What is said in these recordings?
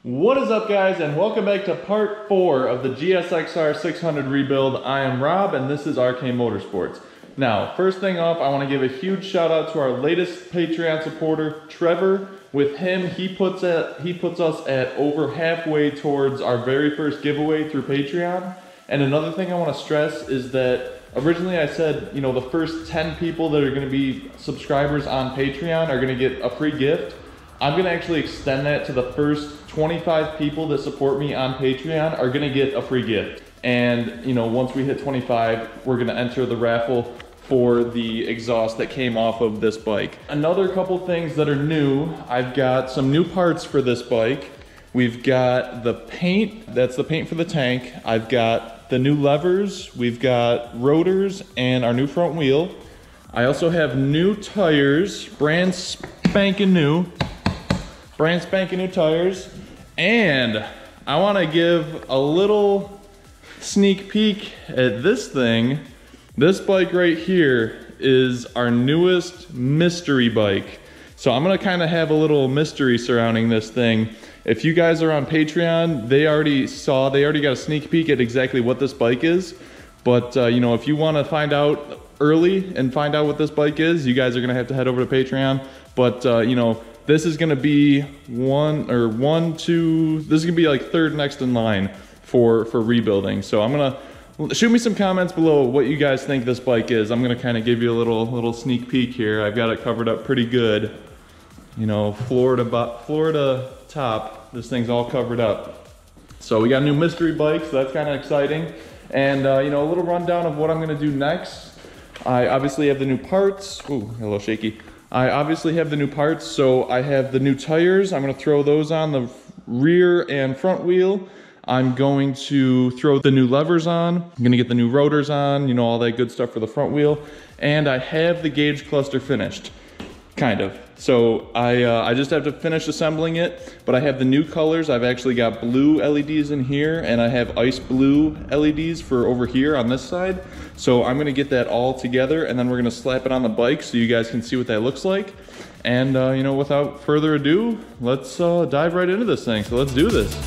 What is up, guys, and welcome back to part 4 of the GSXR 600 rebuild. I am Rob and this is RK Motorsports. Now, first thing off, I want to give a huge shout out to our latest Patreon supporter, Trevor. With him, he puts us at over halfway towards our very first giveaway through Patreon. And another thing I want to stress is that originally I said, you know, the first 10 people that are going to be subscribers on Patreon are going to get a free gift. I'm going to actually extend that to the first 25 people that support me on Patreon are going to get a free gift. And, you know, once we hit 25, we're going to enter the raffle for the exhaust that came off of this bike. Another couple things that are new, I've got some new parts for this bike. We've got the paint, that's the paint for the tank. I've got the new levers, we've got rotors, and our new front wheel. I also have new tires, brand spanking new tires. And I want to give a little sneak peek at this thing. This bike right here is our newest mystery bike. So I'm going to kind of have a little mystery surrounding this thing. If you guys are on Patreon, they already got a sneak peek at exactly what this bike is. But you know, if you want to find out early and find out what this bike is, you guys are going to have to head over to Patreon. But you know, this is going to be this is going to be like third next in line for rebuilding. So I'm going to shoot me some comments below what you guys think this bike is. I'm going to kind of give you a little sneak peek here. I've got it covered up pretty good. You know, floor to top, this thing's all covered up. So we got a new mystery bike, so that's kind of exciting. And you know, a little rundown of what I'm going to do next. I obviously have the new parts. Ooh, a little shaky. I obviously have the new parts, so I have the new tires. I'm going to throw those on the rear and front wheel. I'm going to throw the new levers on. I'm going to get the new rotors on, you know, all that good stuff for the front wheel. And I have the gauge cluster finished, kind of. So I just have to finish assembling it, but I have the new colors. I've actually got blue LEDs in here, and I have ice blue LEDs for over here on this side. So I'm gonna get that all together, and then we're gonna slap it on the bike so you guys can see what that looks like. And you know, without further ado, let's dive right into this thing. So let's do this.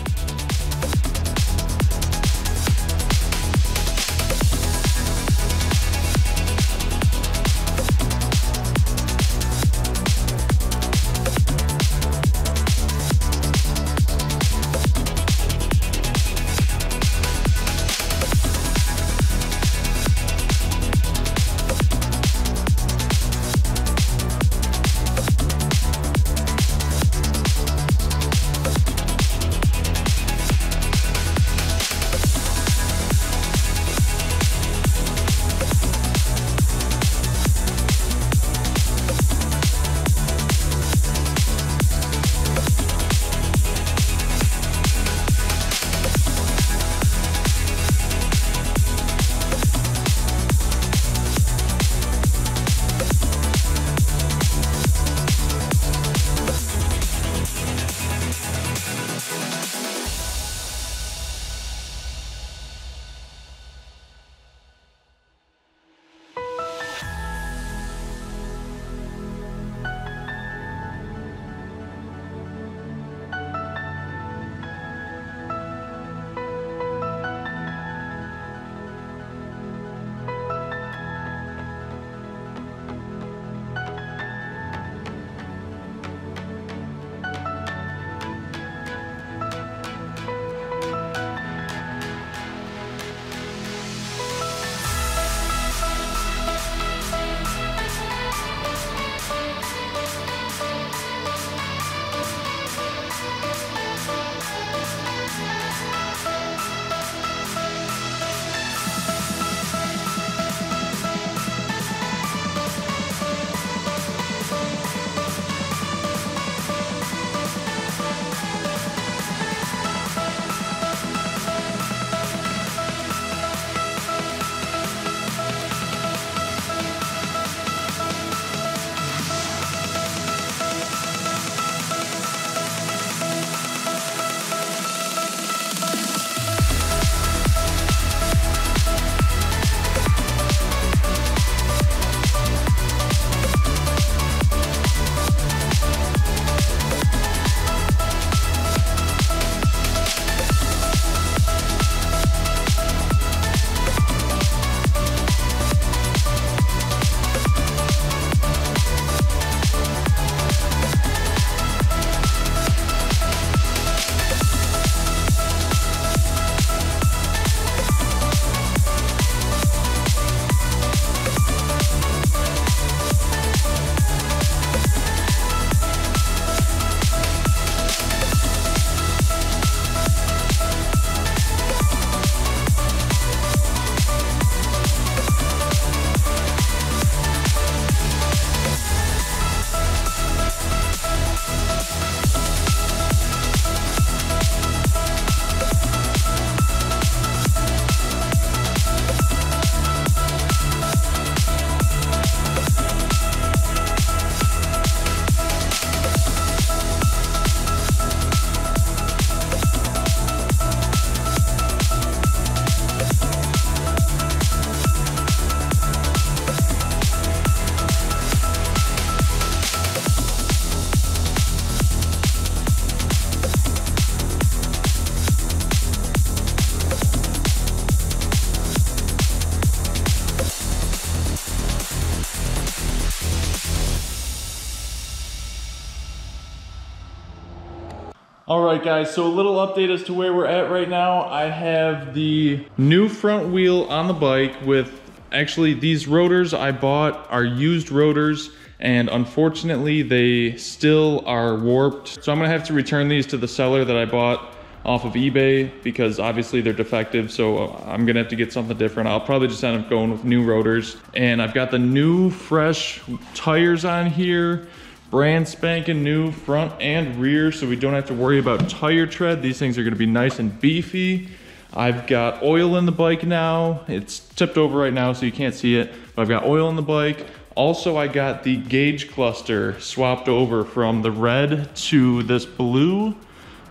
right, guys, so a little update as to where we're at right now. I have the new front wheel on the bike with, actually these rotors I bought are used rotors, and unfortunately they still are warped. So I'm gonna have to return these to the seller that I bought off of eBay because obviously they're defective, so I'm gonna have to get something different. I'll probably just end up going with new rotors. And I've got the new fresh tires on here, brand spanking new front and rear, so we don't have to worry about tire tread. These things are gonna be nice and beefy. I've got oil in the bike now. It's tipped over right now so you can't see it, but I've got oil in the bike. Also, I got the gauge cluster swapped over from the red to this blue.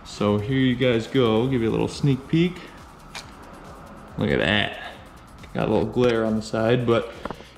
So here you guys go. I'll give you a little sneak peek. Look at that. Got a little glare on the side, but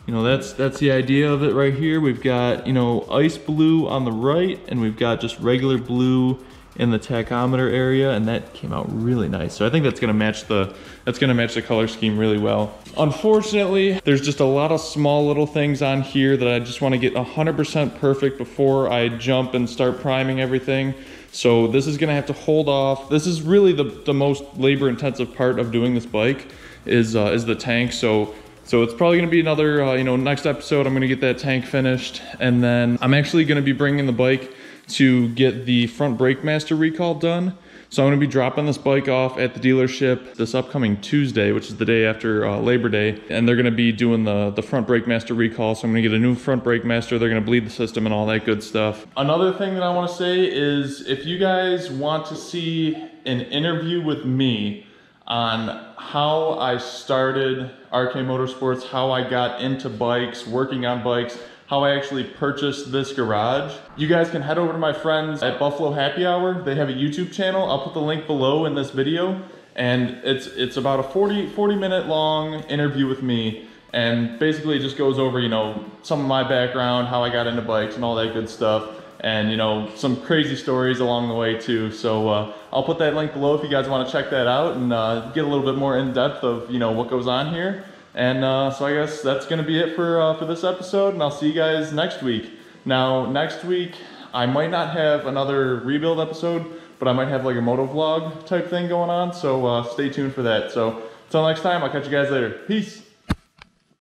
you know, that's the idea of it right here. We've got, you know, ice blue on the right, and we've got just regular blue in the tachometer area, and that came out really nice. So I think that's gonna match the color scheme really well. Unfortunately, there's just a lot of small little things on here that I just wanna get 100% perfect before I jump and start priming everything. So this is gonna have to hold off. This is really the most labor intensive part of doing this bike is the tank. So it's probably gonna be another, you know, next episode, I'm gonna get that tank finished. And then I'm actually gonna be bringing the bike to get the front brake master recall done. So I'm gonna be dropping this bike off at the dealership this upcoming Tuesday, which is the day after Labor Day. And they're gonna be doing the front brake master recall. So I'm gonna get a new front brake master. They're gonna bleed the system and all that good stuff. Another thing that I wanna say is if you guys want to see an interview with me on how I started RK Motorsports, how I got into bikes, working on bikes, how I actually purchased this garage, you guys can head over to my friends at Buffalo Happy Hour. They have a YouTube channel. I'll put the link below in this video, and it's about a 40 minute long interview with me, and basically it just goes over, you know, some of my background, how I got into bikes and all that good stuff, and you know, some crazy stories along the way too. So I'll put that link below if you guys want to check that out and get a little bit more in depth of, you know, what goes on here. And so I guess that's gonna be it for this episode, and I'll see you guys next week. Now, next week, I might not have another rebuild episode, but I might have like a moto vlog type thing going on, so stay tuned for that. So until next time, I'll catch you guys later. Peace.